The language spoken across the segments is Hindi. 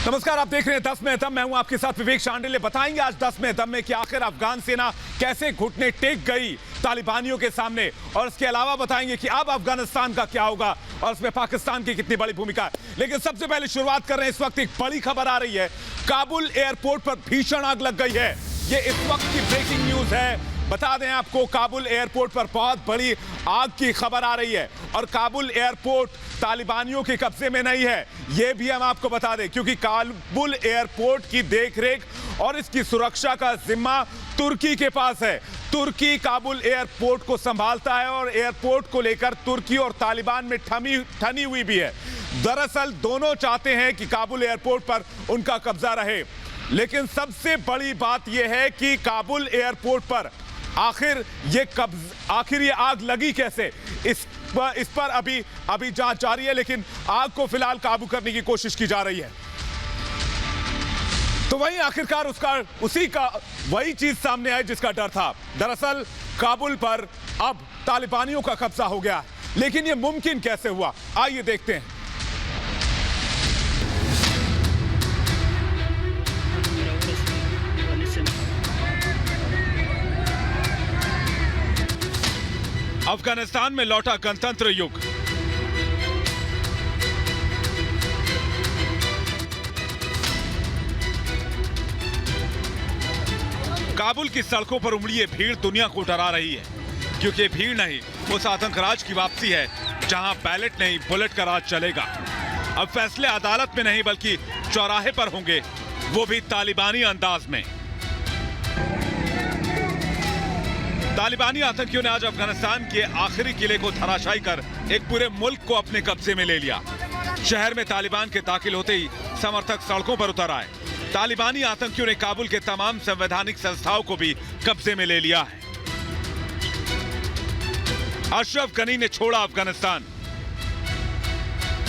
नमस्कार, आप देख रहे हैं 10 में दम। मैं हूं आपके साथ विवेक शांडिल्य। बताएंगे आज 10 में दम में कि आखिर अफगान सेना कैसे घुटने टेक गई तालिबानियों के सामने, और इसके अलावा बताएंगे कि अब अफगानिस्तान का क्या होगा और इसमें पाकिस्तान की कितनी बड़ी भूमिका है। लेकिन सबसे पहले शुरुआत कर रहे हैं, इस वक्त एक बड़ी खबर आ रही है। काबुल एयरपोर्ट पर भीषण आग लग गई है। ये इस वक्त की ब्रेकिंग न्यूज है। बता दें आपको, काबुल एयरपोर्ट पर बहुत बड़ी आग की खबर आ रही है और काबुल एयरपोर्ट तालिबानियों के कब्जे में नहीं है, यह भी हम आपको बता दें, क्योंकि काबुल एयरपोर्ट की देखरेख और इसकी सुरक्षा का जिम्मा तुर्की के पास है। तुर्की काबुल एयरपोर्ट को संभालता है और एयरपोर्ट को लेकर तुर्की और तालिबान में ठनी हुई भी है। दरअसल दोनों चाहते हैं कि काबुल एयरपोर्ट पर उनका कब्जा रहे, लेकिन सबसे बड़ी बात यह है कि काबुल एयरपोर्ट पर आखिर ये आग लगी कैसे, इस पर अभी जांच जारी है, लेकिन आग को फिलहाल काबू करने की कोशिश की जा रही है। तो वहीं आखिरकार वही चीज सामने आई जिसका डर था। दरअसल काबुल पर अब तालिबानियों का कब्जा हो गया, लेकिन यह मुमकिन कैसे हुआ, आइए देखते हैं। अफगानिस्तान में लौटा गणतंत्र युग। काबुल की सड़कों पर उमड़ी ये भीड़ दुनिया को डरा रही है, क्योंकि ये भीड़ नहीं, उस आतंकराज की वापसी है जहां बैलेट नहीं बुलेट का राज चलेगा। अब फैसले अदालत में नहीं बल्कि चौराहे पर होंगे, वो भी तालिबानी अंदाज में। तालिबानी आतंकियों ने आज अफगानिस्तान के आखिरी किले को धराशायी कर एक पूरे मुल्क को अपने कब्जे में ले लिया। शहर में तालिबान के दाखिल होते ही समर्थक सड़कों पर उतर आए। तालिबानी आतंकियों ने काबुल के तमाम संवैधानिक संस्थाओं को भी कब्जे में ले लिया है। अशरफ गनी ने छोड़ा अफगानिस्तान।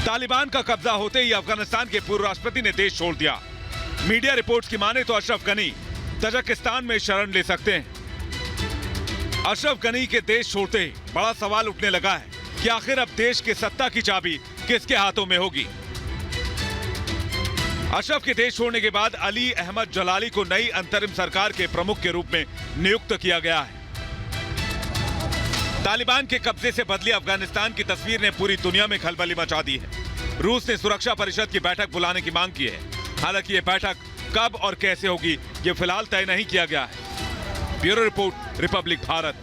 तालिबान का कब्जा होते ही अफगानिस्तान के पूर्व राष्ट्रपति ने देश छोड़ दिया। मीडिया रिपोर्ट्स की माने तो अशरफ गनी तजाकिस्तान में शरण ले सकते हैं। अशरफ गनी के देश छोड़ते ही बड़ा सवाल उठने लगा है कि आखिर अब देश के सत्ता की चाबी किसके हाथों में होगी। अशरफ के देश छोड़ने के बाद अली अहमद जलाली को नई अंतरिम सरकार के प्रमुख के रूप में नियुक्त किया गया है। तालिबान के कब्जे से बदली अफगानिस्तान की तस्वीर ने पूरी दुनिया में खलबली मचा दी है। रूस ने सुरक्षा परिषद की बैठक बुलाने की मांग की है। हालांकि यह बैठक कब और कैसे होगी, यह फिलहाल तय नहीं किया गया है। Bureau report, Republic Bharat.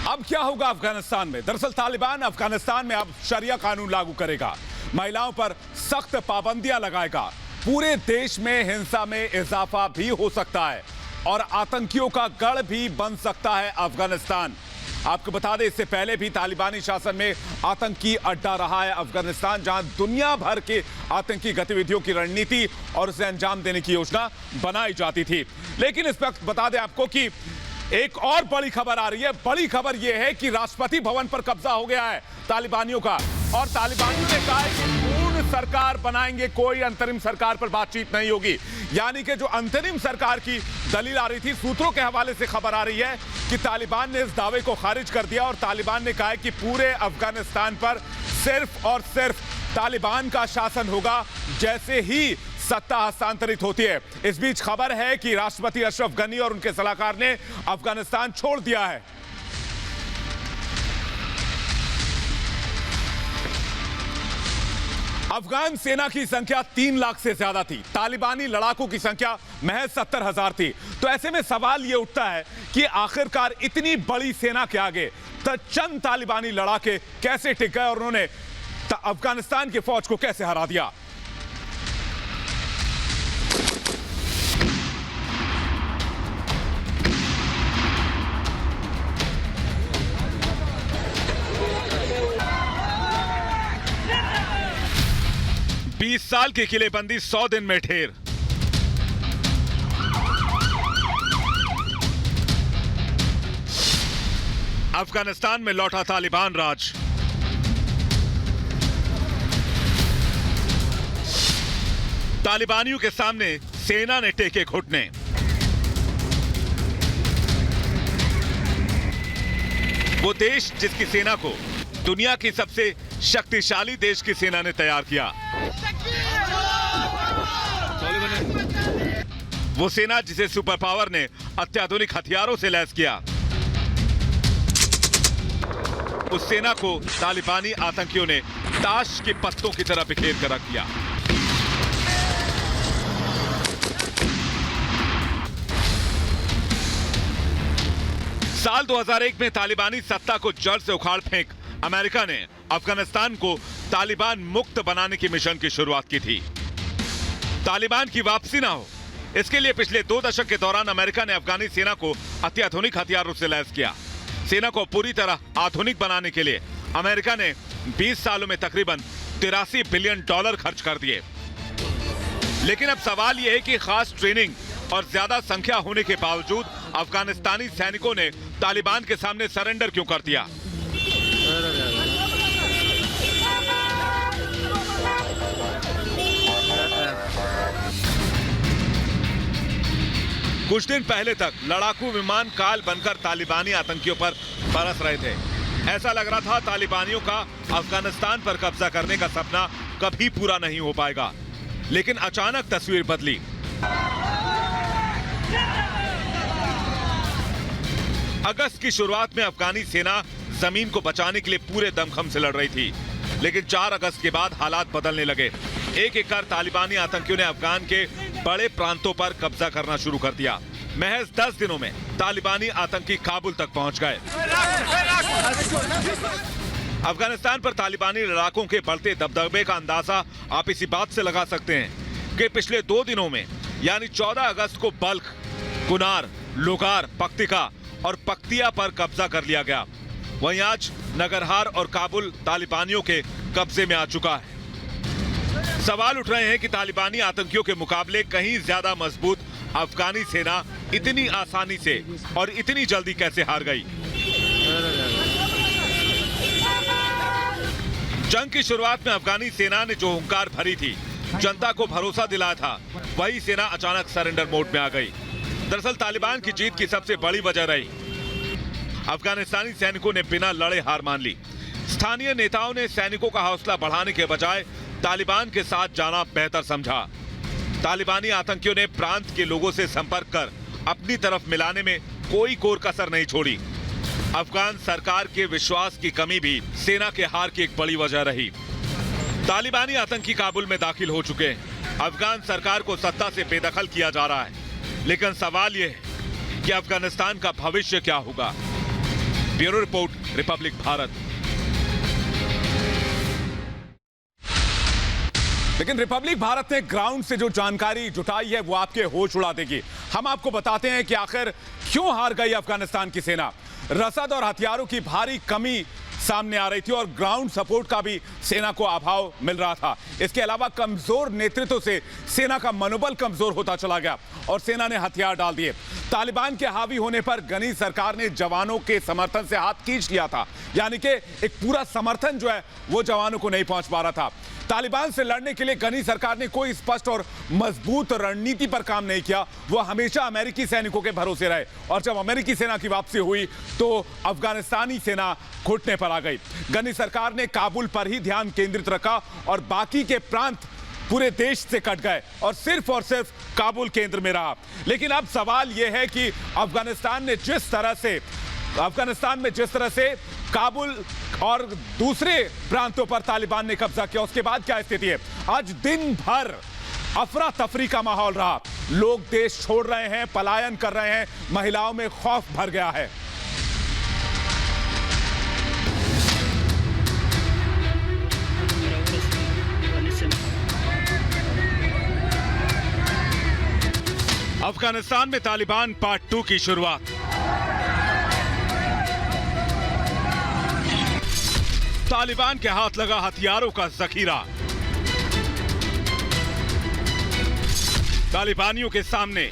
अब क्या होगा अफगानिस्तान में? दरअसल तालिबान अफगानिस्तान में अब शरिया कानून लागू करेगा, महिलाओं पर सख्त पाबंदियां लगाएगा, पूरे देश में हिंसा में इजाफा भी हो सकता है और आतंकियों का गढ़ भी बन सकता है अफगानिस्तान। आपको बता दें, इससे पहले भी तालिबानी शासन में आतंकी अड्डा रहा है अफगानिस्तान, जहां दुनिया भर के आतंकी गतिविधियों की रणनीति और उसे अंजाम देने की योजना बनाई जाती थी। लेकिन इस वक्त बता दें आपको कि एक और बड़ी खबर आ रही है। बड़ी खबर यह है कि राष्ट्रपति भवन पर कब्जा हो गया है तालिबानियों का, और तालिबानियों ने कहा है कि पूर्ण सरकार बनाएंगे, कोई अंतरिम सरकार पर बातचीत नहीं होगी। यानी कि जो अंतरिम सरकार की दलील आ रही थी, सूत्रों के हवाले से खबर आ रही है कि तालिबान ने इस दावे को खारिज कर दिया और तालिबान ने कहा है कि पूरे अफगानिस्तान पर सिर्फ और सिर्फ तालिबान का शासन होगा जैसे ही सत्ता हस्तांतरित होती है। इस बीच खबर है कि राष्ट्रपति अशरफ गनी और उनके सलाहकार ने अफगानिस्तान छोड़ दिया है। अफगान सेना की संख्या 3 लाख से ज्यादा थी, तालिबानी लड़ाकों की संख्या महज 70,000 थी। तो ऐसे में सवाल यह उठता है कि आखिरकार इतनी बड़ी सेना के आगे चंद तालिबानी लड़ाके कैसे टिक गए और उन्होंने अफगानिस्तान की फौज को कैसे हरा दिया। बीस साल की किलेबंदी 100 दिन में ढेर। अफगानिस्तान में लौटा तालिबान राज। तालिबानियों के सामने सेना ने टेके घुटने। वो देश जिसकी सेना को दुनिया की सबसे शक्तिशाली देश की सेना ने तैयार किया। वो सेना जिसे सुपर पावर ने अत्याधुनिक हथियारों से लैस किया। उस सेना को तालिबानी आतंकियों ने ताश के पत्तों की तरह बिखेर कर रख दिया। साल 2001 में तालिबानी सत्ता को जड़ से उखाड़ फेंक अमेरिका ने अफगानिस्तान को तालिबान मुक्त बनाने की मिशन की शुरुआत की थी। तालिबान की वापसी ना हो, इसके लिए पिछले 2 दशक के दौरान अमेरिका ने अफगानी सेना को अत्याधुनिक हथियारों से लैस किया। सेना को पूरी तरह आधुनिक बनाने के लिए अमेरिका ने 20 सालों में तकरीबन $83 बिलियन खर्च कर दिए। लेकिन अब सवाल यह है कि खास ट्रेनिंग और ज्यादा संख्या होने के बावजूद अफगानिस्तानी सैनिकों ने तालिबान के सामने सरेंडर क्यों कर दिया? कुछ दिन पहले तक लड़ाकू विमान काल बनकर तालिबानी आतंकियों पर बरस रहे थे। ऐसा लग रहा था तालिबानियों का अफगानिस्तान पर कब्जा करने का सपना कभी पूरा नहीं हो पाएगा। लेकिन अचानक तस्वीर बदली। अगस्त की शुरुआत में अफगानी सेना जमीन को बचाने के लिए पूरे दमखम से लड़ रही थी, लेकिन 4 अगस्त के बाद हालात बदलने लगे। एक एक कर तालिबानी आतंकियों ने अफगान के बड़े प्रांतों पर कब्जा करना शुरू कर दिया। महज 10 दिनों में तालिबानी आतंकी काबुल तक पहुंच गए। अफगानिस्तान पर तालिबानी लड़ाकों के बढ़ते दबदबे का अंदाजा आप इसी बात से लगा सकते हैं कि पिछले 2 दिनों में यानी 14 अगस्त को बल्ख, कुनार, लोगार, पख्तिका और पख्तिया पर कब्जा कर लिया गया। वहीं आज नगरहार और काबुल तालिबानियों के कब्जे में आ चुका है। सवाल उठ रहे हैं कि तालिबानी आतंकियों के मुकाबले कहीं ज्यादा मजबूत अफगानी सेना इतनी आसानी से और इतनी जल्दी कैसे हार गई? जंग की शुरुआत में अफगानी सेना ने जो हुंकार भरी थी, जनता को भरोसा दिलाया था, वही सेना अचानक सरेंडर मोड में आ गई। दरअसल तालिबान की जीत की सबसे बड़ी वजह रही अफगानिस्तानी सैनिकों ने बिना लड़े हार मान ली। स्थानीय नेताओं ने सैनिकों का हौसला बढ़ाने के बजाय तालिबान के साथ जाना बेहतर समझा। तालिबानी आतंकियों ने प्रांत के लोगों से संपर्क कर अपनी तरफ मिलाने में कोई कोर कसर नहीं छोड़ी। अफगान सरकार के विश्वास की कमी भी सेना के हार की एक बड़ी वजह रही। तालिबानी आतंकी काबुल में दाखिल हो चुके हैं। अफगान सरकार को सत्ता से बेदखल किया जा रहा है। लेकिन सवाल यह है कि अफगानिस्तान का भविष्य क्या होगा? Bureau report, Republic Bharat. लेकिन रिपब्लिक भारत ने ग्राउंड से जो जानकारी जुटाई है वो आपके होश उड़ा देगी। हम आपको बताते हैं कि आखिर क्यों हार गई अफगानिस्तान की सेना। रसद और हथियारों की भारी कमी सामने आ रही थी और ग्राउंड सपोर्ट का भी सेना को अभाव मिल रहा था। इसके अलावा कमजोर नेतृत्व से सेना का मनोबल कमजोर होता चला गया और सेना ने हथियार डाल दिए। तालिबान के हावी होने पर गनी सरकार ने जवानों के समर्थन से हाथ खींच लिया था, यानी कि एक पूरा समर्थन जो है वो जवानों को नहीं पहुंच पा रहा था। तालिबान से लड़ने के लिए गनी सरकार ने कोई स्पष्ट और मजबूत रणनीति पर काम नहीं किया। वो हमेशा अमेरिकी सैनिकों के भरोसे रहे और जब अमेरिकी सेना की वापसी हुई तो अफगानिस्तानी सेना घुटने पर आ गई। गनी सरकार ने काबुल पर ही ध्यान केंद्रित रखा और बाकी के प्रांत पूरे देश से कट गए और सिर्फ काबुल केंद्र में रहा। लेकिन अब सवाल यह है कि अफगानिस्तान में जिस तरह से काबुल और दूसरे प्रांतों पर तालिबान ने कब्जा किया, उसके बाद क्या स्थिति है? आज दिन भर अफरा तफरी का माहौल रहा। लोग देश छोड़ रहे हैं, पलायन कर रहे हैं, महिलाओं में खौफ भर गया है। अफगानिस्तान में तालिबान पार्ट 2 की शुरुआत। तालिबान के हाथ लगा हथियारों का जखीरा। तालिबानियों के सामने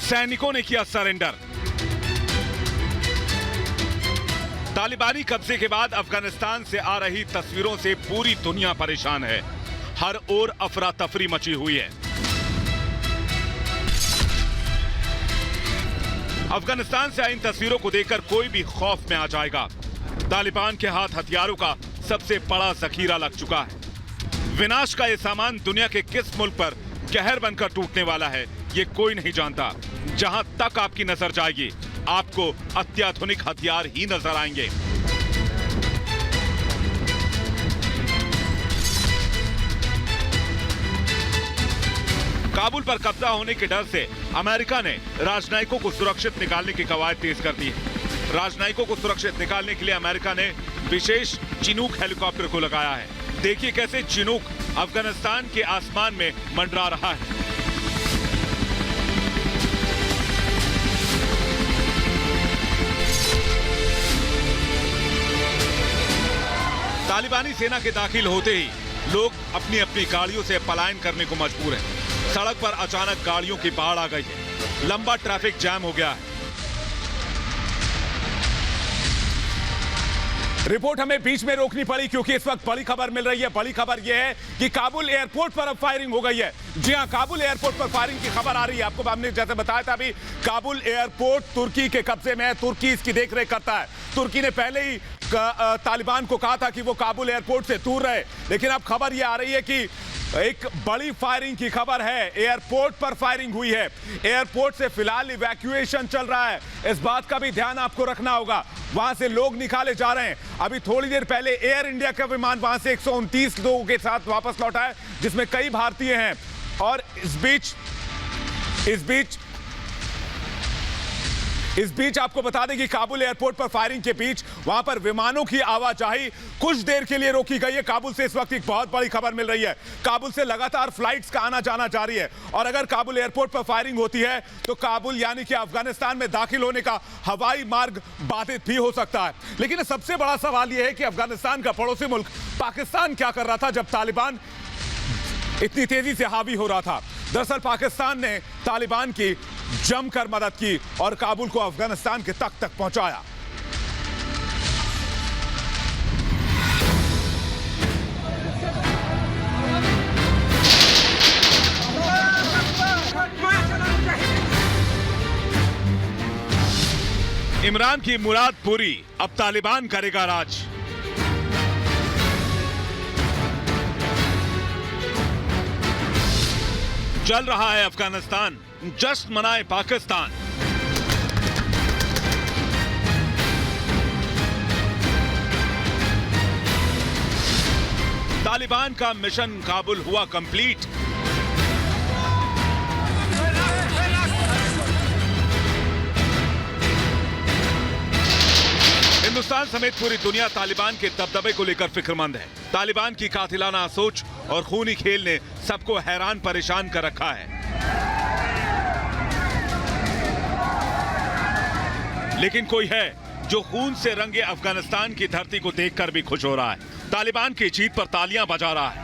सैनिकों ने किया सरेंडर। तालिबानी कब्जे के बाद अफगानिस्तान से आ रही तस्वीरों से पूरी दुनिया परेशान है। हर ओर अफरा तफरी मची हुई है। अफगानिस्तान से आई इन तस्वीरों को देखकर कोई भी खौफ में आ जाएगा। तालिबान के हाथ हथियारों का सबसे बड़ा जखीरा लग चुका है। विनाश का यह सामान दुनिया के किस मुल्क पर कहर बनकर टूटने वाला है, ये कोई नहीं जानता। जहां तक आपकी नजर जाएगी, आपको अत्याधुनिक हथियार ही नजर आएंगे। काबुल पर कब्जा होने के डर से अमेरिका ने राजनयिकों को सुरक्षित निकालने की कवायद तेज कर दी है। राजनयिकों को सुरक्षित निकालने के लिए अमेरिका ने विशेष चिनूक हेलीकॉप्टर को लगाया है। देखिए कैसे चिनूक अफगानिस्तान के आसमान में मंडरा रहा है। तालिबानी सेना के दाखिल होते ही लोग अपनी अपनी गाड़ियों से पलायन करने को मजबूर हैं। सड़क पर अचानक गाड़ियों की बाढ़ आ गई है। लंबा ट्रैफिक जैम हो गया है। रिपोर्ट हमें बीच में रोकनी पड़ी क्योंकि इस वक्त बड़ी खबर मिल रही है। बड़ी खबर यह है कि काबुल एयरपोर्ट पर अब फायरिंग हो गई है। जी हां, काबुल एयरपोर्ट पर फायरिंग की खबर आ रही है। आपको हमने जैसे बताया था अभी, काबुल एयरपोर्ट तुर्की के कब्जे में है। तुर्की इसकी देखरेख करता है। तुर्की ने पहले ही तालिबान को कहा था कि वो काबुल एयरपोर्ट से दूर रहे, लेकिन अब खबर यह आ रही है कि एक बड़ी फायरिंग की खबर है। एयरपोर्ट पर फायरिंग हुई है। एयरपोर्ट से फिलहाल इवैक्यूएशन चल रहा है। इस बात का भी ध्यान आपको रखना होगा। वहां से लोग निकाले जा रहे हैं। अभी थोड़ी देर पहले एयर इंडिया का विमान वहां से 129 लोगों के साथ वापस लौटा है, जिसमें कई भारतीय हैं। और इस बीच आपको बता दें कि काबुल एयरपोर्ट पर फायरिंग के बीच वहां पर विमानों की आवाजाही कुछ देर के लिए रोकी गई है। काबुल से इस वक्त एक बहुत बड़ी खबर मिल रही है। काबुल से लगातार फ्लाइट्स का आना जाना जारी है और अगर काबुल एयरपोर्ट पर फायरिंग होती है तो काबुल यानी कि अफगानिस्तान में दाखिल होने का हवाई मार्ग बाधित भी हो सकता है। लेकिन सबसे बड़ा सवाल यह है कि अफगानिस्तान का पड़ोसी मुल्क पाकिस्तान क्या कर रहा था जब तालिबान इतनी तेजी से हावी हो रहा था। दरअसल पाकिस्तान ने तालिबान की जमकर मदद की और काबुल को अफगानिस्तान के तक पहुंचाया। इमरान की मुराद पूरी, अब तालिबान करेगा राज। चल रहा है अफगानिस्तान, जश्न मनाए पाकिस्तान। तालिबान का मिशन काबुल हुआ कंप्लीट। हिंदुस्तान समेत पूरी दुनिया तालिबान के दबदबे को लेकर फिक्रमंद है। तालिबान की कातिलाना सोच और खूनी खेल ने सबको हैरान परेशान कर रखा है। लेकिन कोई है जो खून से रंगे अफगानिस्तान की धरती को देखकर भी खुश हो रहा है। तालिबान की जीत पर तालियां बजा रहा है।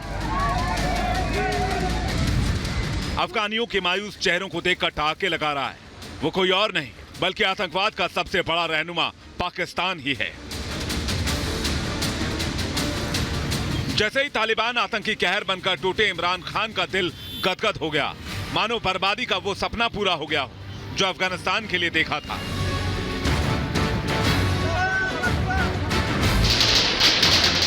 अफगानियों के मायूस चेहरों को देखकर ठहाके लगा रहा है। वो कोई और नहीं बल्कि आतंकवाद का सबसे बड़ा रहनुमा पाकिस्तान ही है। जैसे ही तालिबान आतंकी कहर बनकर टूटे, इमरान खान का दिल गदगद हो गया, मानो बर्बादी का वो सपना पूरा हो गया हो जो अफगानिस्तान के लिए देखा था।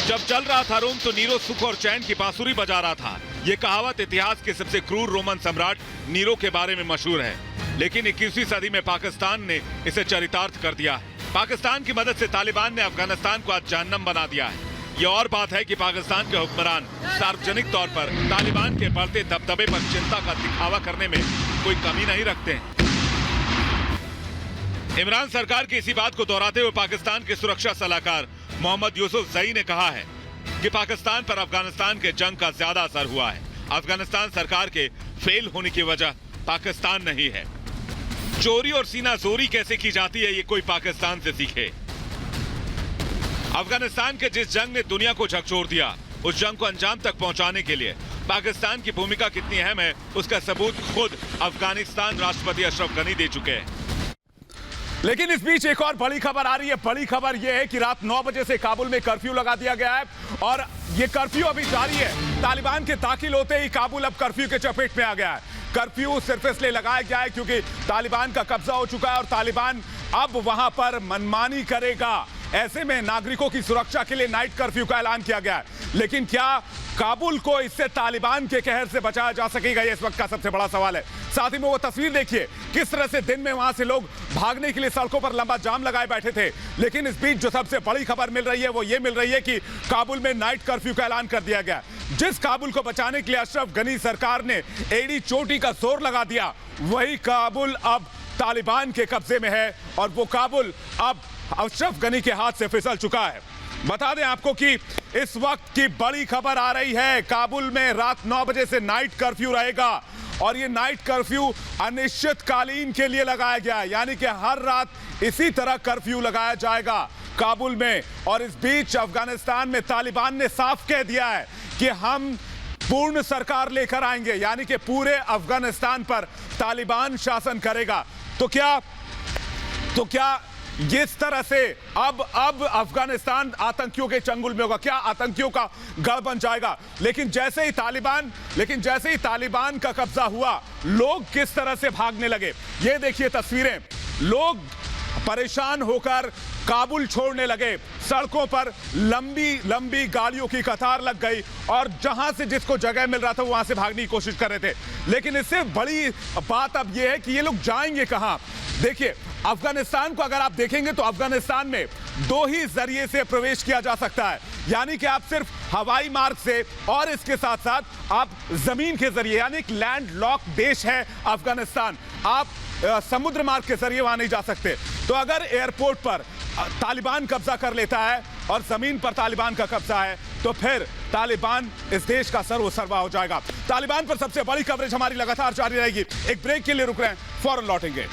जब चल रहा था रोम तो नीरो सुख और चैन की बांसुरी बजा रहा था। यह कहावत इतिहास के सबसे क्रूर रोमन सम्राट नीरो के बारे में मशहूर है, लेकिन 21वीं सदी में पाकिस्तान ने इसे चरितार्थ कर दिया है। पाकिस्तान की मदद से तालिबान ने अफगानिस्तान को आज जहन्नम बना दिया है। यह और बात है कि पाकिस्तान के हुक्मरान सार्वजनिक तौर पर तालिबान के बढ़ते दबदबे पर चिंता का दिखावा करने में कोई कमी नहीं रखते हैं। इमरान सरकार की इसी बात को दोहराते हुए पाकिस्तान के सुरक्षा सलाहकार मोहम्मद यूसुफ जई ने कहा है कि पाकिस्तान पर अफगानिस्तान के जंग का ज्यादा असर हुआ है। अफगानिस्तान सरकार के फेल होने की वजह पाकिस्तान नहीं है। चोरी और सीना जोरी कैसे की जाती है, ये कोई पाकिस्तान से सीखे। अफगानिस्तान के जिस जंग ने दुनिया को झकझोर दिया, उस जंग को अंजाम तक पहुंचाने के लिए पाकिस्तान की भूमिका कितनी अहम है, उसका सबूत खुद अफगानिस्तान राष्ट्रपति अशरफ गनी दे चुके हैं। लेकिन इस बीच एक और बड़ी खबर आ रही है। बड़ी खबर यह है कि रात 9 बजे से काबुल में कर्फ्यू लगा दिया गया है और यह कर्फ्यू अभी जारी है। तालिबान के दाखिल होते ही काबुल अब कर्फ्यू के चपेट में आ गया है। कर्फ्यू सिर्फ इसलिए लगाया गया है क्योंकि तालिबान का कब्जा हो चुका है और तालिबान अब वहां पर मनमानी करेगा। ऐसे में नागरिकों की सुरक्षा के लिए नाइट कर्फ्यू का ऐलान किया गया है। लेकिन क्या काबुल को इससे तालिबान के कहर से बचाया जा सकेगा, ये इस वक्त का सबसे बड़ा सवाल है। साथ ही में वो तस्वीर देखिए किस तरह से दिन में वहां से लोग भागने के लिए सड़कों पर लंबा जाम लगाए बैठे थे। लेकिन इस बीच जो सबसे बड़ी खबर मिल रही है वो ये मिल रही है कि काबुल में नाइट कर्फ्यू का ऐलान कर दिया गया। जिस काबुल को बचाने के लिए अशरफ गनी सरकार ने एड़ी चोटी का जोर लगा दिया, वही काबुल अब तालिबान के कब्जे में है और वो काबुल अब अशरफ गनी के हाथ से फिसल चुका है। बता दें आपको कि इस वक्त की बड़ी खबर आ रही है, काबुल में रात 9 बजे से नाइट कर्फ्यू रहेगा और ये नाइट कर्फ्यू अनिश्चितकालीन के लिए लगाया गया है, यानी कि हर रात इसी तरह कर्फ्यू लगाया जाएगा काबुल में। और इस बीच अफगानिस्तान में तालिबान ने साफ कह दिया है कि हम पूर्ण सरकार लेकर आएंगे, यानी कि पूरे अफगानिस्तान पर तालिबान शासन करेगा। तो क्या जिस तरह से अब अफगानिस्तान आतंकियों के चंगुल में होगा, क्या आतंकियों का गढ़ बन जाएगा। लेकिन जैसे ही तालिबान का कब्जा हुआ, लोग किस तरह से भागने लगे, ये देखिए तस्वीरें। लोग परेशान होकर काबुल छोड़ने लगे, सड़कों पर लंबी गाड़ियों की कतार लग गई और जहां से जिसको जगह मिल रहा था वहां से भागने की कोशिश कर रहे थे। लेकिन इससे बड़ी बात अब यह है कि ये लोग जाएंगे कहां। देखिए, अफगानिस्तान को अगर आप देखेंगे तो अफगानिस्तान में 2 ही जरिए से प्रवेश किया जा सकता है, यानी कि आप सिर्फ हवाई मार्ग से और इसके साथ साथ आप जमीन के जरिए, यानी एक लैंड लॉक देश है अफगानिस्तान, आप समुद्र मार्ग के जरिए वहां नहीं जा सकते। तो अगर एयरपोर्ट पर तालिबान कब्जा कर लेता है और जमीन पर तालिबान का कब्जा है तो फिर तालिबान इस देश का सर्वसर्वा हो जाएगा। तालिबान पर सबसे बड़ी कवरेज हमारी लगातार जारी रहेगी। एक ब्रेक के लिए रुक रहे हैं, फौरन लौटेंगे।